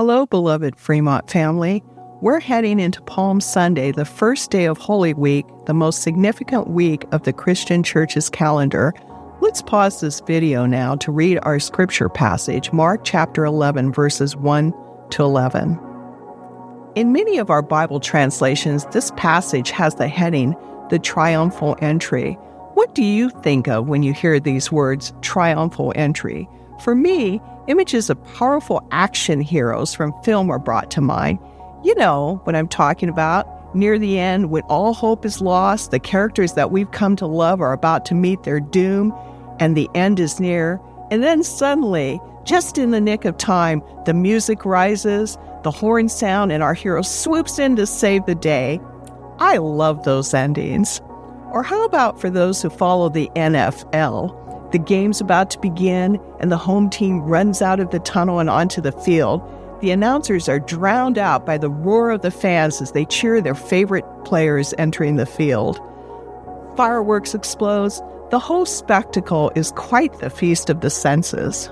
Hello, beloved Fremont family. We're heading into Palm Sunday, the first day of Holy Week, the most significant week of the Christian Church's calendar. Let's pause this video now to read our scripture passage, Mark chapter 11, verses 1 to 11. In many of our Bible translations, this passage has the heading, the Triumphal Entry. What do you think of when you hear these words, triumphal entry? For me, images of powerful action heroes from film are brought to mind. You know what I'm talking about. Near the end, when all hope is lost, the characters that we've come to love are about to meet their doom, and the end is near. And then suddenly, just in the nick of time, the music rises, the horns sound, and our hero swoops in to save the day. I love those endings. Or how about for those who follow the NFL? The game's about to begin, and the home team runs out of the tunnel and onto the field. The announcers are drowned out by the roar of the fans as they cheer their favorite players entering the field. Fireworks explodes. The whole spectacle is quite the feast of the senses.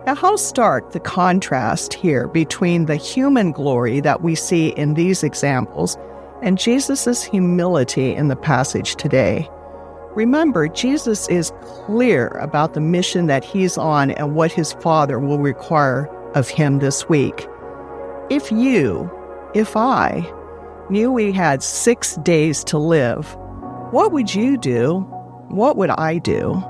Now, how stark the contrast here between the human glory that we see in these examples and Jesus' humility in the passage today. Remember, Jesus is clear about the mission that he's on and what his Father will require of him this week. If I, knew we had 6 days to live, what would you do? What would I do?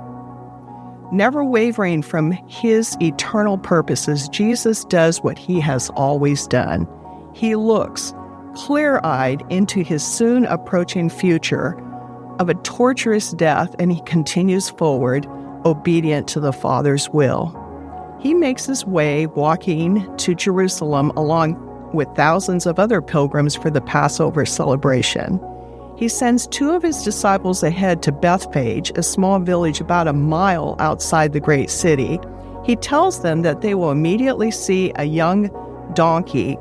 Never wavering from his eternal purposes, Jesus does what he has always done. He looks clear-eyed into his soon approaching future of a torturous death, and he continues forward, obedient to the Father's will. He makes his way walking to Jerusalem along with thousands of other pilgrims for the Passover celebration. He sends 2 of his disciples ahead to Bethphage, a small village about a mile outside the great city. He tells them that they will immediately see a young donkey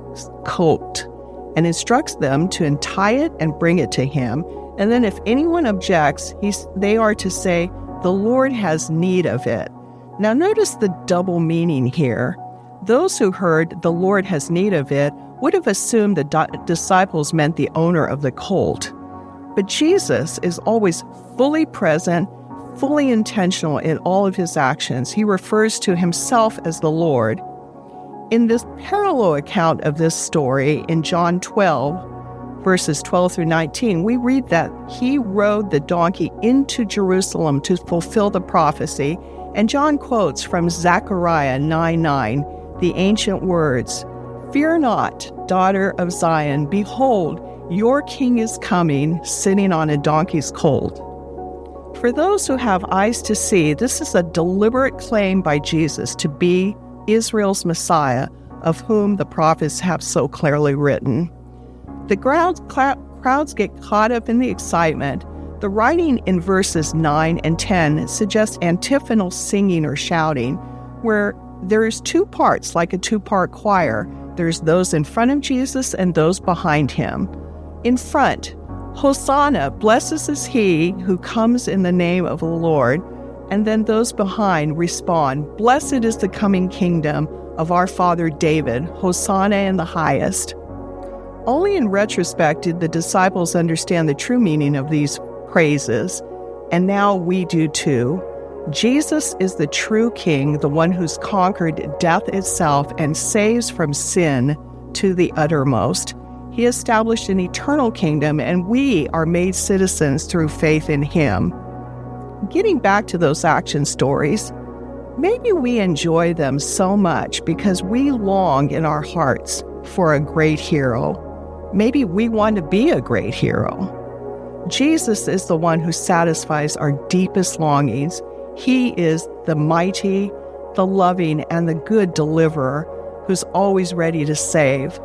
colt and instructs them to untie it and bring it to him. And then if anyone objects, they are to say, "The Lord has need of it." Now notice the double meaning here. Those who heard "the Lord has need of it" would have assumed the disciples meant the owner of the colt. But Jesus is always fully present, fully intentional in all of his actions. He refers to himself as the Lord. In this parallel account of this story in John 12, verses 12 through 19, we read that he rode the donkey into Jerusalem to fulfill the prophecy, and John quotes from Zechariah 9:9, the ancient words, "Fear not, daughter of Zion, behold, your king is coming, sitting on a donkey's colt." For those who have eyes to see, this is a deliberate claim by Jesus to be Israel's Messiah, of whom the prophets have so clearly written. The crowds get caught up in the excitement. The writing in verses 9 and 10 suggests antiphonal singing or shouting, where there's 2 parts, like a 2-part choir. There's those in front of Jesus and those behind him. In front, Hosanna, blessed is he who comes in the name of the Lord. And then those behind respond, blessed is the coming kingdom of our father David, Hosanna in the highest. Only in retrospect did the disciples understand the true meaning of these praises, and now we do too. Jesus is the true King, the one who's conquered death itself and saves from sin to the uttermost. He established an eternal kingdom, and we are made citizens through faith in him. Getting back to those action stories, maybe we enjoy them so much because we long in our hearts for a great hero. Maybe we want to be a great hero. Jesus is the one who satisfies our deepest longings. He is the mighty, the loving, and the good deliverer who's always ready to save.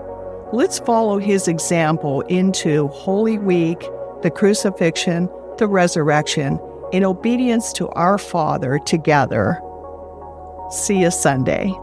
Let's follow his example into Holy Week, the crucifixion, the resurrection, in obedience to our Father together. See you Sunday.